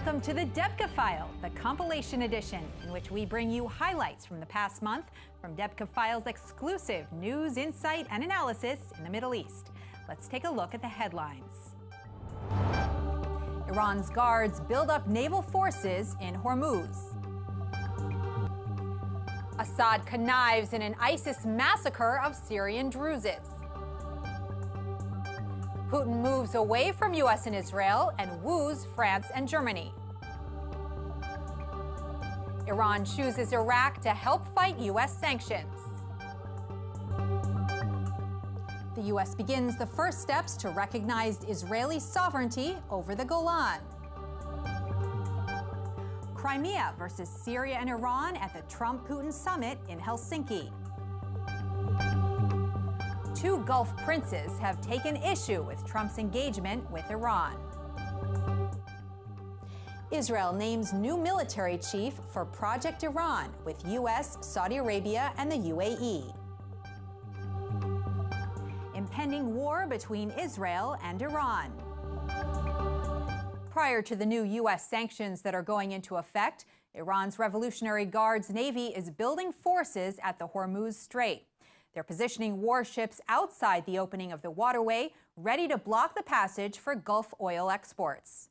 Welcome to the Debka File, the compilation edition, in which we bring you highlights from the past month from Debka File's exclusive news, insight, and analysis in the Middle East. Let's take a look at the headlines. Iran's guards build up naval forces in Hormuz. Assad connives in an ISIS massacre of Syrian Druzes. Putin moves away from U.S. and Israel and woos France and Germany. Iran chooses Iraq to help fight U.S. sanctions. The U.S. begins the first steps to recognize Israeli sovereignty over the Golan. Crimea versus Syria and Iran at the Trump-Putin Summit in Helsinki. Two Gulf princes have taken issue with Trump's engagement with Iran. Israel names new military chief for Project Iran with U.S., Saudi Arabia, and the UAE. Impending war between Israel and Iran. Prior to the new U.S. sanctions that are going into effect, Iran's Revolutionary Guard's Navy is building forces at the Hormuz Strait. They're positioning warships outside the opening of the waterway, ready to block the passage for Gulf oil exports.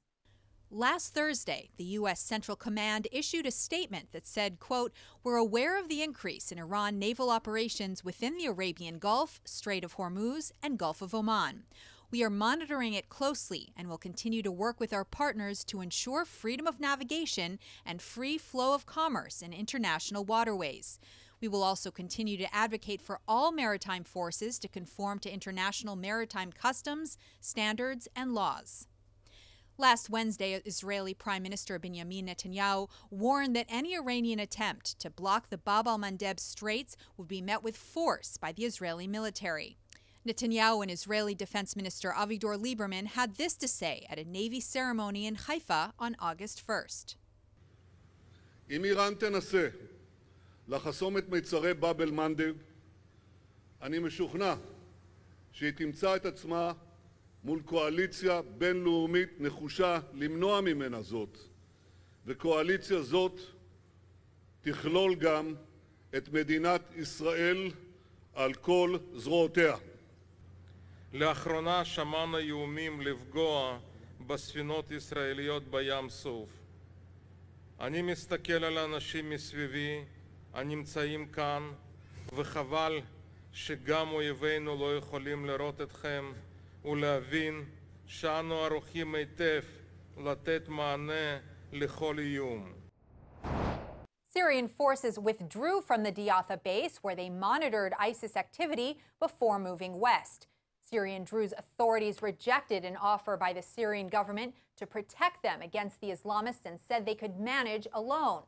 Last Thursday, the U.S. Central Command issued a statement that said, quote, "We're aware of the increase in Iran naval operations within the Arabian Gulf, Strait of Hormuz, and Gulf of Oman. We are monitoring it closely and will continue to work with our partners to ensure freedom of navigation and free flow of commerce in international waterways. We will also continue to advocate for all maritime forces to conform to international maritime customs, standards, and laws." Last Wednesday, Israeli Prime Minister Benjamin Netanyahu warned that any Iranian attempt to block the Bab al-Mandeb Straits would be met with force by the Israeli military. Netanyahu and Israeli Defense Minister Avigdor Lieberman had this to say at a Navy ceremony in Haifa on August 1st. אם איראן תנסה לחסום את מיצרי באב אל-מנדב, אני משוכנע שהיא תמצא את עצמה מול קואליציה בינלאומית נחושה למנוע ממנה זאת, וקואליציה זאת תכלול גם את מדינת ישראל על כל זרועותיה. לאחרונה שמענו איומים לפגוע בספינות ישראליות בים סוף. אני מסתכל על האנשים מסביבי הנמצאים כאן, וחבל שגם אויבינו לא יכולים לראות אתכם ולהבין שאנו ערוכים היטב לתת מענה לכל איום. Syrian forces withdrew from the Diyatha base where they monitored ISIS activity before moving west. Syrian Druze authorities rejected an offer by the Syrian government to protect them against the Islamists and said they could manage alone.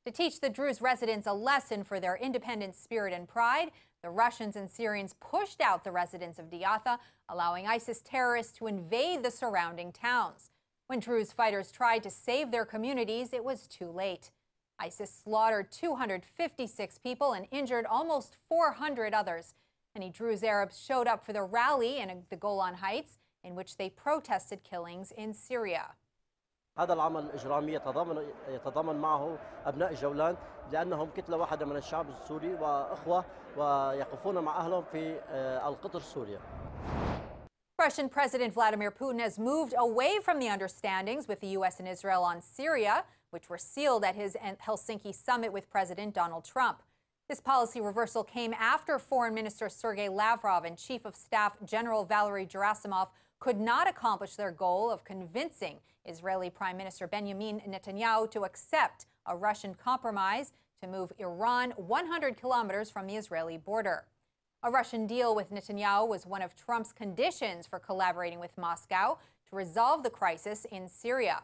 To teach the Druze residents a lesson for their independent spirit and pride, the Russians and Syrians pushed out the residents of Diyatha, allowing ISIS terrorists to invade the surrounding towns. When Druze fighters tried to save their communities, it was too late. ISIS slaughtered 256 people and injured almost 400 others. Many Druze Arabs showed up for the rally in the Golan Heights, in which they protested killings in Syria. هذا العمل الإجرامي يتضامن معه أبناء الجولان لأنهم كتلة واحدة من الشعب السوري وأخوة ويقفون مع أهلهم في القطر سوريا. Russian President Vladimir Putin has moved away from the understandings with the U.S. and Israel on Syria, which were sealed at his Helsinki Summit with President Donald Trump. This policy reversal came after Foreign Minister Sergei Lavrov and Chief of Staff General Valery Gerasimov could not accomplish their goal of convincing Israeli Prime Minister Benjamin Netanyahu to accept a Russian compromise to move Iran 100 kilometers from the Israeli border. A Russian deal with Netanyahu was one of Trump's conditions for collaborating with Moscow to resolve the crisis in Syria.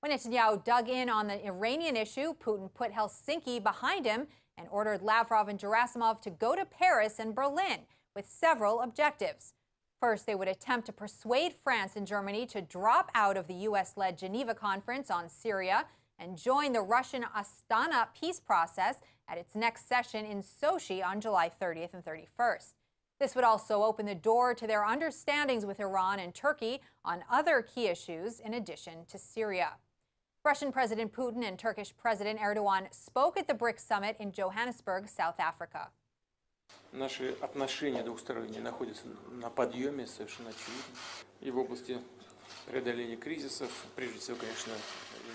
When Netanyahu dug in on the Iranian issue, Putin put Helsinki behind him and ordered Lavrov and Gerasimov to go to Paris and Berlin with several objectives. First, they would attempt to persuade France and Germany to drop out of the U.S.-led Geneva Conference on Syria and join the Russian Astana peace process at its next session in Sochi on July 30th and 31st. This would also open the door to their understandings with Iran and Turkey on other key issues in addition to Syria. Russian President Putin and Turkish President Erdogan spoke at the BRICS summit in Johannesburg, South Africa. Наши отношения двусторонние находятся на подъеме, совершенно очевидно. И в области преодоления кризисов, прежде всего, конечно,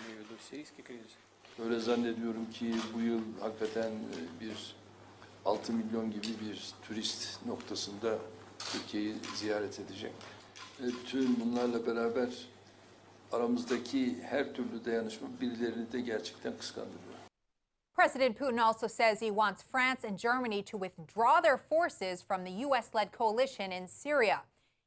имею в виду сирийский кризис. Öyle zannediyorum ki bu yıl hakikaten bir 6 milyon gibi bir turist noktasında Türkiye'yi ziyaret edecek. Bütün bunlarla beraber aramızdaki her türlü dayanışma birilerini de gerçekten kıskandırıyor. President Putin also says he wants France and Germany to withdraw their forces from the U.S.-led coalition in Syria.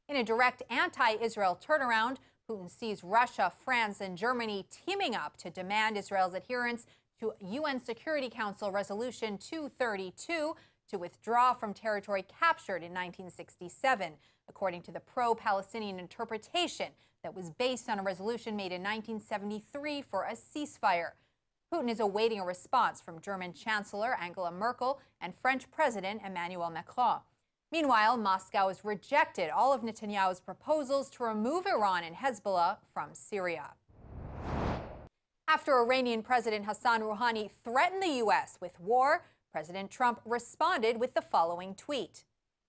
In a direct anti-Israel turnaround, Putin sees Russia, France, and Germany teaming up to demand Israel's adherence to UN Security Council Resolution 232 to withdraw from territory captured in 1967, according to the pro-Palestinian interpretation that was based on a resolution made in 1973 for a ceasefire. Putin is awaiting a response from German Chancellor Angela Merkel and French President Emmanuel Macron. Meanwhile, Moscow has rejected all of Netanyahu's proposals to remove Iran and Hezbollah from Syria. After Iranian President Hassan Rouhani threatened the U.S. with war, President Trump responded with the following tweet.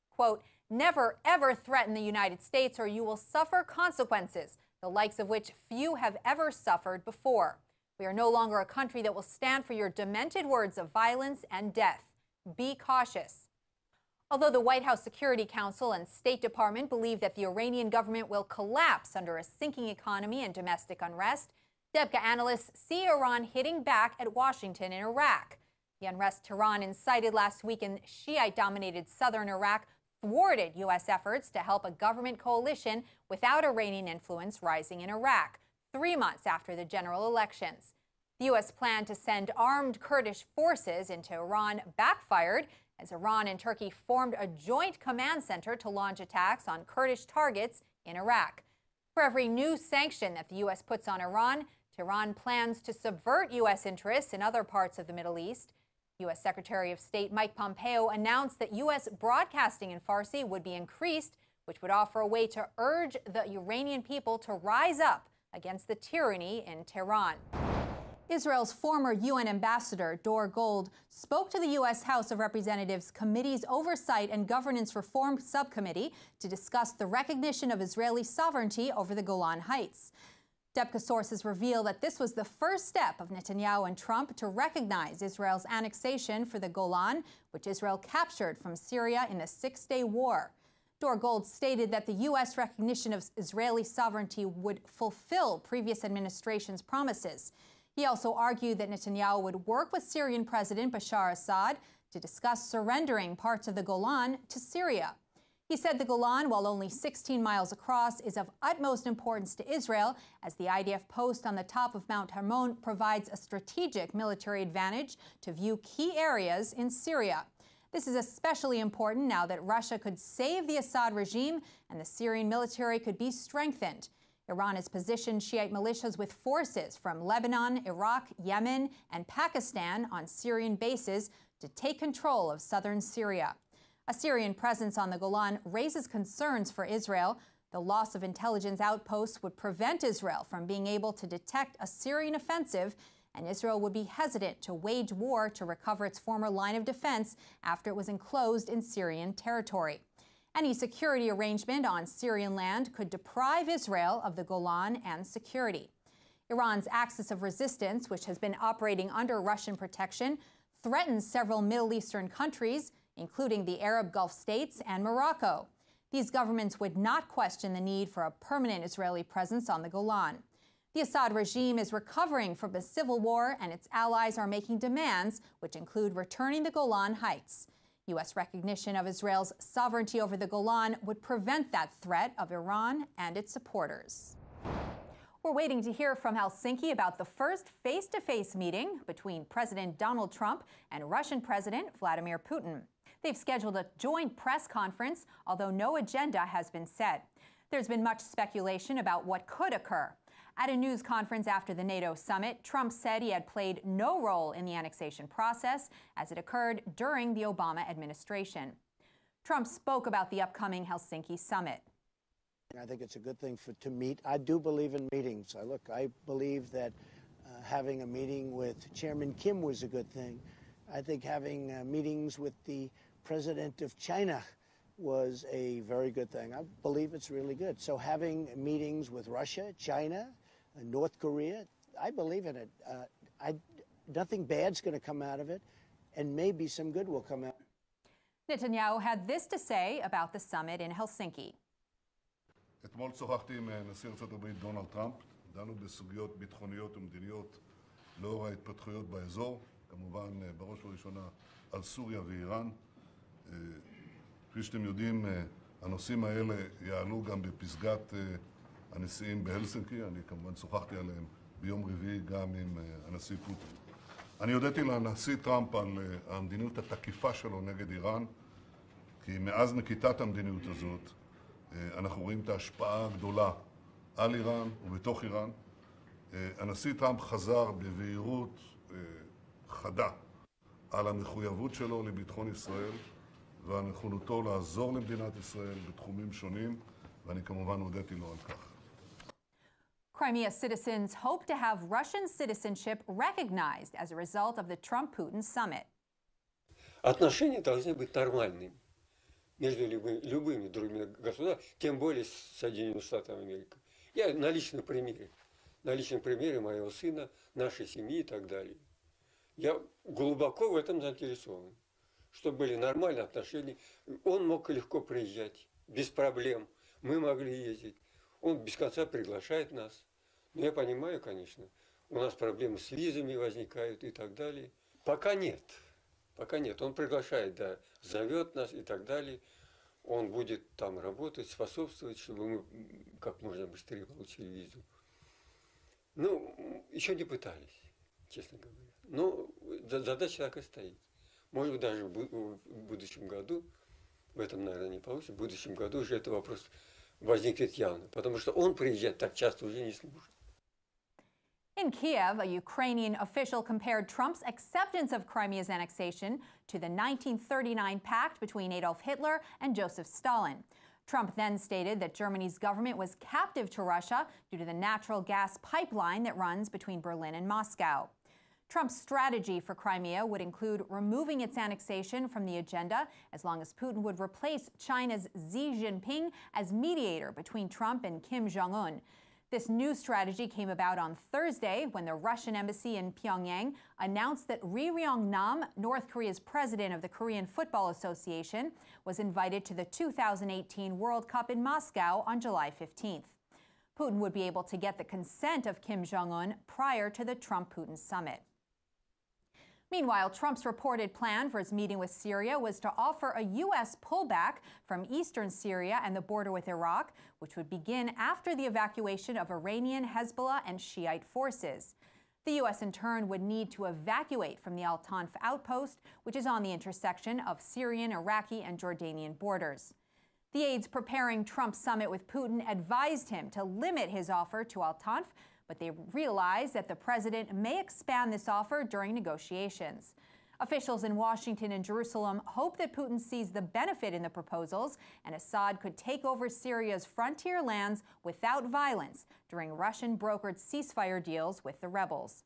Quote, "Never ever threaten the United States or you will suffer consequences, the likes of which few have ever suffered before. We are no longer a country that will stand for your demented words of violence and death. Be cautious." Although the White House Security Council and State Department believe that the Iranian government will collapse under a sinking economy and domestic unrest, Debka analysts see Iran hitting back at Washington in Iraq. The unrest Tehran incited last week in Shiite-dominated southern Iraq thwarted U.S. efforts to help a government coalition without Iranian influence rising in Iraq, 3 months after the general elections. The U.S. plan to send armed Kurdish forces into Iran backfired as Iran and Turkey formed a joint command center to launch attacks on Kurdish targets in Iraq. For every new sanction that the U.S. puts on Iran, Tehran plans to subvert U.S. interests in other parts of the Middle East. U.S. Secretary of State Mike Pompeo announced that U.S. broadcasting in Farsi would be increased, which would offer a way to urge the Iranian people to rise up against the tyranny in Tehran. Israel's former UN ambassador, Dor Gold, spoke to the U.S. House of Representatives Committee's Oversight and Governance Reform Subcommittee to discuss the recognition of Israeli sovereignty over the Golan Heights. Debka sources reveal that this was the first step of Netanyahu and Trump to recognize Israel's annexation for the Golan, which Israel captured from Syria in the Six-Day War. Dor Gold stated that the U.S. recognition of Israeli sovereignty would fulfill previous administration's promises. He also argued that Netanyahu would work with Syrian President Bashar Assad to discuss surrendering parts of the Golan to Syria. He said the Golan, while only 16 miles across, is of utmost importance to Israel, as the IDF post on the top of Mount Hermon provides a strategic military advantage to view key areas in Syria. This is especially important now that Russia could save the Assad regime and the Syrian military could be strengthened. Iran has positioned Shiite militias with forces from Lebanon, Iraq, Yemen, and Pakistan on Syrian bases to take control of southern Syria. A Syrian presence on the Golan raises concerns for Israel. The loss of intelligence outposts would prevent Israel from being able to detect a Syrian offensive, and Israel would be hesitant to wage war to recover its former line of defense after it was enclosed in Syrian territory. Any security arrangement on Syrian land could deprive Israel of the Golan and security. Iran's axis of resistance, which has been operating under Russian protection, threatens several Middle Eastern countries, including the Arab Gulf states and Morocco. These governments would not question the need for a permanent Israeli presence on the Golan. The Assad regime is recovering from a civil war, and its allies are making demands, which include returning the Golan Heights. U.S. recognition of Israel's sovereignty over the Golan would prevent that threat of Iran and its supporters. We're waiting to hear from Helsinki about the first face-to-face meeting between President Donald Trump and Russian President Vladimir Putin. They've scheduled a joint press conference, although no agenda has been set. There's been much speculation about what could occur. At a news conference after the NATO summit, Trump said he had played no role in the annexation process as it occurred during the Obama administration. Trump spoke about the upcoming Helsinki Summit. I think it's a good thing to meet. I do believe in meetings. I believe that having a meeting with Chairman Kim was a good thing. I think having meetings with the president of China was a very good thing. I believe it's really good. So having meetings with Russia, China, North Korea, I believe in it. Nothing bad's going to come out of it, and maybe some good will come out. Netanyahu had this to say about the summit in Helsinki. אתמול שוחחתי עם נשיא ארצות הברית דונלד טראמפ, דנו בסוגיות ביטחוניות ומדיניות לאור ההתפתחויות באזור, כמובן בראש ובראשונה על סוריה ואיראן. כפי שאתם יודעים, הנושאים האלה יעלו גם בפסגת הנשיאים בהלסינקי, אני כמובן שוחחתי עליהם ביום רביעי גם עם הנשיא פוטין. אני הודיתי לנשיא טראמפ על המדיניות התקיפה שלו נגד איראן, כי מאז נקיטת המדיניות הזאת אנחנו רואים את ההשפעה הגדולה על איראן ובתוך איראן. הנשיא טראמפ חזר בבהירות חדה על המחויבות שלו לביטחון ישראל ועל נכונותו לעזור למדינת ישראל בתחומים שונים, ואני כמובן הודיתי לו על כך. Crimea citizens hope to have Russian citizenship recognized as a result of the Trump-Putin summit. Отношения должны быть нормальными между любыми другими государствами, тем более с Соединенными Штатами Америки. Я на личном примере моего сына, нашей семьи и так далее. Я глубоко в этом заинтересован, чтобы были нормальные отношения. Он мог легко приезжать, без проблем. Мы могли ездить. Он без конца приглашает нас. Но я понимаю, конечно, у нас проблемы с визами возникают и так далее. Пока нет. Пока нет. Он приглашает, да, зовет нас и так далее. Он будет там работать, способствовать, чтобы мы как можно быстрее получили визу. Ну, еще не пытались, честно говоря. Но задача так и стоит. Может быть, даже в будущем году, в этом, наверное, не получится, в будущем году уже этот вопрос возникнет явно, потому что он приезжать так часто уже не сможет. In Kiev, a Ukrainian official compared Trump's acceptance of Crimea's annexation to the 1939 pact between Adolf Hitler and Joseph Stalin. Trump then stated that Germany's government was captive to Russia due to the natural gas pipeline that runs between Berlin and Moscow. Trump's strategy for Crimea would include removing its annexation from the agenda as long as Putin would replace China's Xi Jinping as mediator between Trump and Kim Jong-un. This new strategy came about on Thursday when the Russian embassy in Pyongyang announced that Ri Yong-nam, North Korea's president of the Korean Football Association, was invited to the 2018 World Cup in Moscow on July 15th. Putin would be able to get the consent of Kim Jong-un prior to the Trump-Putin summit. Meanwhile, Trump's reported plan for his meeting with Syria was to offer a U.S. pullback from eastern Syria and the border with Iraq, which would begin after the evacuation of Iranian, Hezbollah, and Shiite forces. The U.S. in turn would need to evacuate from the Al-Tanf outpost, which is on the intersection of Syrian, Iraqi, and Jordanian borders. The aides preparing Trump's summit with Putin advised him to limit his offer to Al-Tanf, but they realize that the president may expand this offer during negotiations. Officials in Washington and Jerusalem hope that Putin sees the benefit in the proposals and Assad could take over Syria's frontier lands without violence during Russian-brokered ceasefire deals with the rebels.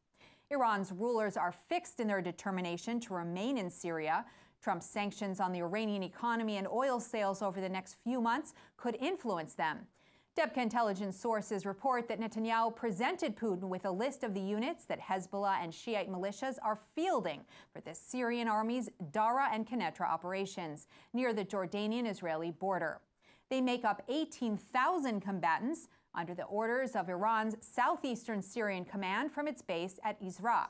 Iran's rulers are fixed in their determination to remain in Syria. Trump's sanctions on the Iranian economy and oil sales over the next few months could influence them. Debka intelligence sources report that Netanyahu presented Putin with a list of the units that Hezbollah and Shiite militias are fielding for the Syrian army's Dara and Quneitra operations near the Jordanian-Israeli border. They make up 18,000 combatants under the orders of Iran's southeastern Syrian command from its base at Izra.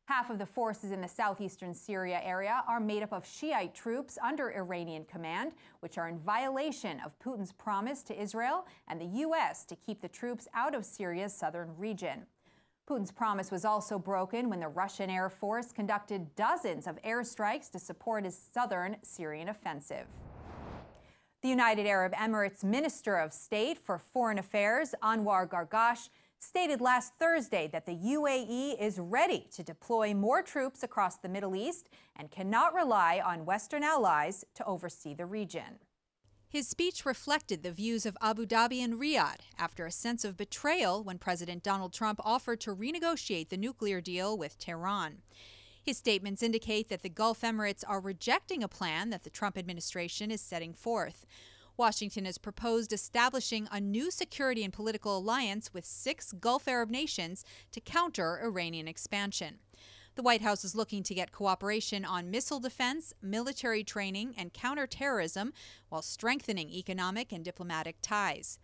Half of the forces in the southeastern Syria area are made up of Shiite troops under Iranian command, which are in violation of Putin's promise to Israel and the U.S. to keep the troops out of Syria's southern region. Putin's promise was also broken when the Russian Air Force conducted dozens of airstrikes to support his southern Syrian offensive. The United Arab Emirates Minister of State for Foreign Affairs, Anwar Gargash, stated last Thursday that the UAE is ready to deploy more troops across the Middle East and cannot rely on Western allies to oversee the region. His speech reflected the views of Abu Dhabi and Riyadh after a sense of betrayal when President Donald Trump offered to renegotiate the nuclear deal with Tehran. His statements indicate that the Gulf Emirates are rejecting a plan that the Trump administration is setting forth. Washington has proposed establishing a new security and political alliance with 6 Gulf Arab nations to counter Iranian expansion. The White House is looking to get cooperation on missile defense, military training, and counterterrorism while strengthening economic and diplomatic ties.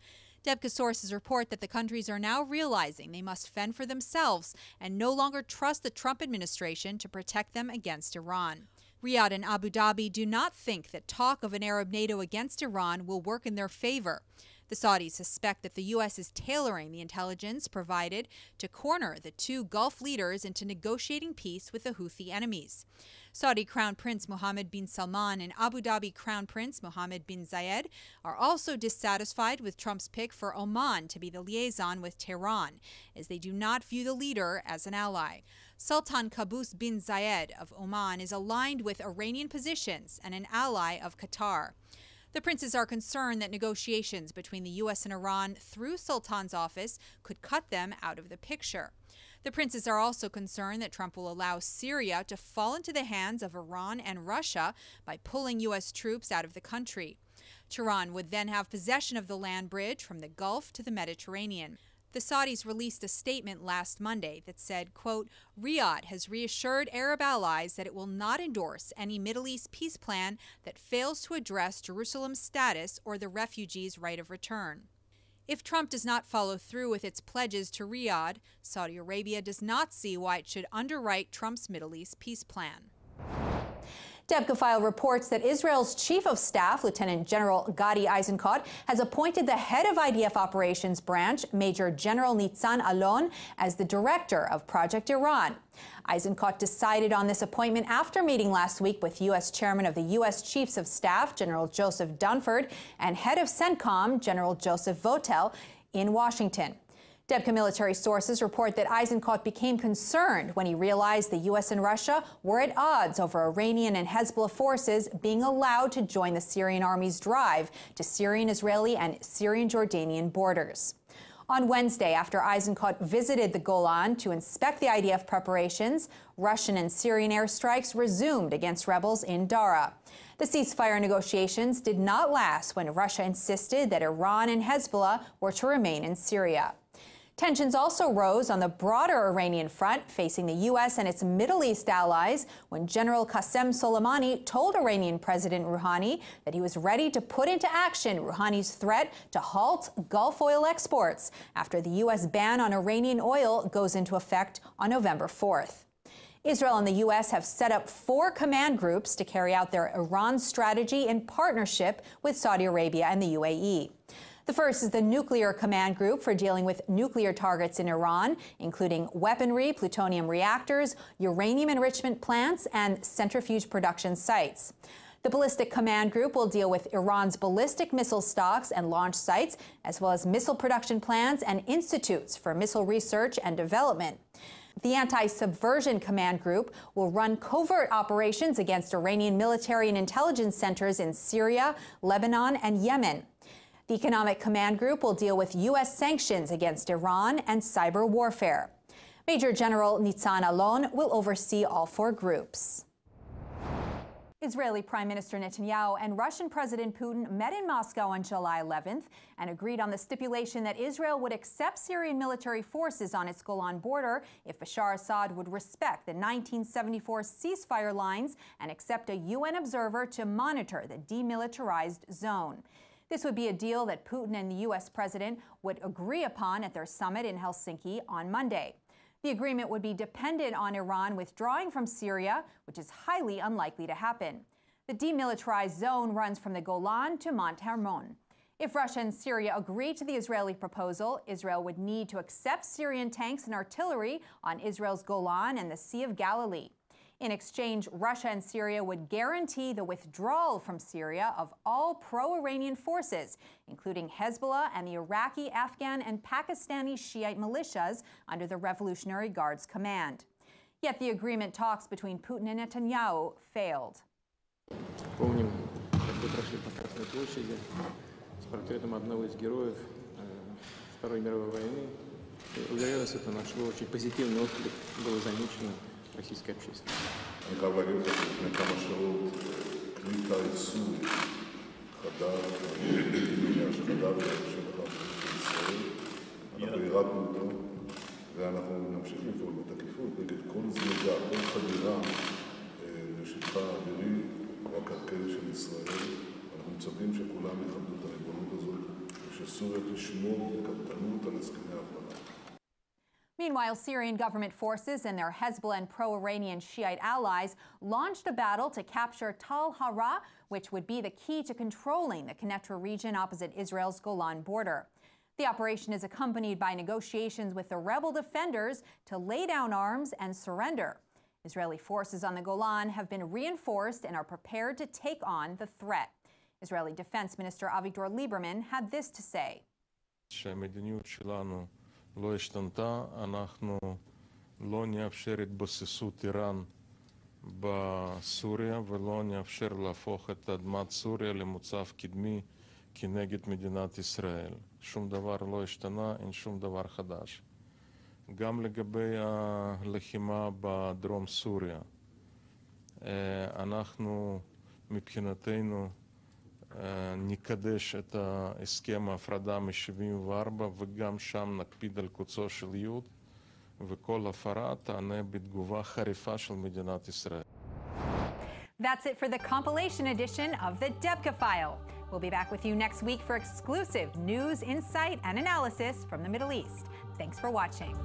Debka sources report that the countries are now realizing they must fend for themselves and no longer trust the Trump administration to protect them against Iran. Riyadh and Abu Dhabi do not think that talk of an Arab NATO against Iran will work in their favor. The Saudis suspect that the U.S. is tailoring the intelligence provided to corner the 2 Gulf leaders into negotiating peace with the Houthi enemies. Saudi Crown Prince Mohammed bin Salman and Abu Dhabi Crown Prince Mohammed bin Zayed are also dissatisfied with Trump's pick for Oman to be the liaison with Tehran, as they do not view the leader as an ally. Sultan Qaboos bin Zayed of Oman is aligned with Iranian positions and an ally of Qatar. The princes are concerned that negotiations between the U.S. and Iran through Sultan's office could cut them out of the picture. The princes are also concerned that Trump will allow Syria to fall into the hands of Iran and Russia by pulling U.S. troops out of the country. Tehran would then have possession of the land bridge from the Gulf to the Mediterranean. The Saudis released a statement last Monday that said, quote, Riyadh has reassured Arab allies that it will not endorse any Middle East peace plan that fails to address Jerusalem's status or the refugees' right of return. If Trump does not follow through with its pledges to Riyadh, Saudi Arabia does not see why it should underwrite Trump's Middle East peace plan. Debka File reports that Israel's Chief of Staff, Lieutenant General Gadi Eisenkot, has appointed the head of IDF Operations Branch, Major General Nitzan Alon, as the director of Project Iran. Eisenkot decided on this appointment after meeting last week with U.S. Chairman of the U.S. Chiefs of Staff, General Joseph Dunford, and head of CENTCOM, General Joseph Votel, in Washington. Debka military sources report that Eisenkot became concerned when he realized the U.S. and Russia were at odds over Iranian and Hezbollah forces being allowed to join the Syrian army's drive to Syrian-Israeli and Syrian-Jordanian borders. On Wednesday, after Eisenkot visited the Golan to inspect the IDF preparations, Russian and Syrian airstrikes resumed against rebels in Dara. The ceasefire negotiations did not last when Russia insisted that Iran and Hezbollah were to remain in Syria. Tensions also rose on the broader Iranian front, facing the U.S. and its Middle East allies, when General Qasem Soleimani told Iranian President Rouhani that he was ready to put into action Rouhani's threat to halt Gulf oil exports after the U.S. ban on Iranian oil goes into effect on November 4th. Israel and the U.S. have set up 4 command groups to carry out their Iran strategy in partnership with Saudi Arabia and the UAE. The first is the Nuclear Command Group for dealing with nuclear targets in Iran, including weaponry, plutonium reactors, uranium enrichment plants, and centrifuge production sites. The Ballistic Command Group will deal with Iran's ballistic missile stocks and launch sites, as well as missile production plans and institutes for missile research and development. The Anti-Subversion Command Group will run covert operations against Iranian military and intelligence centers in Syria, Lebanon, and Yemen. The Economic Command Group will deal with U.S. sanctions against Iran and cyber warfare. Major General Nitzan Alon will oversee all 4 groups. Israeli Prime Minister Netanyahu and Russian President Putin met in Moscow on July 11th and agreed on the stipulation that Israel would accept Syrian military forces on its Golan border if Bashar Assad would respect the 1974 ceasefire lines and accept a UN observer to monitor the demilitarized zone. This would be a deal that Putin and the U.S. president would agree upon at their summit in Helsinki on Monday. The agreement would be dependent on Iran withdrawing from Syria, which is highly unlikely to happen. The demilitarized zone runs from the Golan to Mount Hermon. If Russia and Syria agree to the Israeli proposal, Israel would need to accept Syrian tanks and artillery on Israel's Golan and the Sea of Galilee. In exchange, Russia and Syria would guarantee the withdrawal from Syria of all pro-Iranian forces, including Hezbollah and the Iraqi, Afghan, and Pakistani Shiite militias under the Revolutionary Guard's command. Yet the agreement talks between Putin and Netanyahu failed. Помним, минуты прошли по Красной площади с портретом одного из героев Второй мировой войны. И, уверяюсь, это нашло очень позитивный отклик, было замечено российской общественностью. אני חייב להגיד לך שלפני כמה שעות כלי טיס סורי חדר, חדר לשטח של ישראל. אנחנו הרדנו אותו ואנחנו נמשיך לפעול בתקיפות נגד כל זליגה, כל חדירה לשטחה האווירי והקרקעי של ישראל. אנחנו מצפים שכולם יכבדו את הריבונות הזאת ושסוריה תשמור בקפדנות על הסכמי ההפרדה. Meanwhile, Syrian government forces and their Hezbollah and pro-Iranian Shiite allies launched a battle to capture Tal Hara, which would be the key to controlling the Quneitra region opposite Israel's Golan border. The operation is accompanied by negotiations with the rebel defenders to lay down arms and surrender. Israeli forces on the Golan have been reinforced and are prepared to take on the threat. Israeli Defense Minister Avigdor Lieberman had this to say. לא השתנתה, אנחנו לא נאפשר התבססות איראן בסוריה ולא נאפשר להפוך את אדמת סוריה למוצב קדמי כנגד מדינת ישראל. שום דבר לא השתנה, אין שום דבר חדש. גם לגבי הלחימה בדרום סוריה, אנחנו מבחינתנו נקדש את הסכם ההפרדה מ-74 וגם שם נקפיד על קוצו של יוד וכל הפרה תענה בתגובה חריפה של מדינת ישראל. That's it for the compilation edition of the Debka File. We'll be back with you next week for exclusive news, insight, and analysis from the Middle East. Thanks for watching.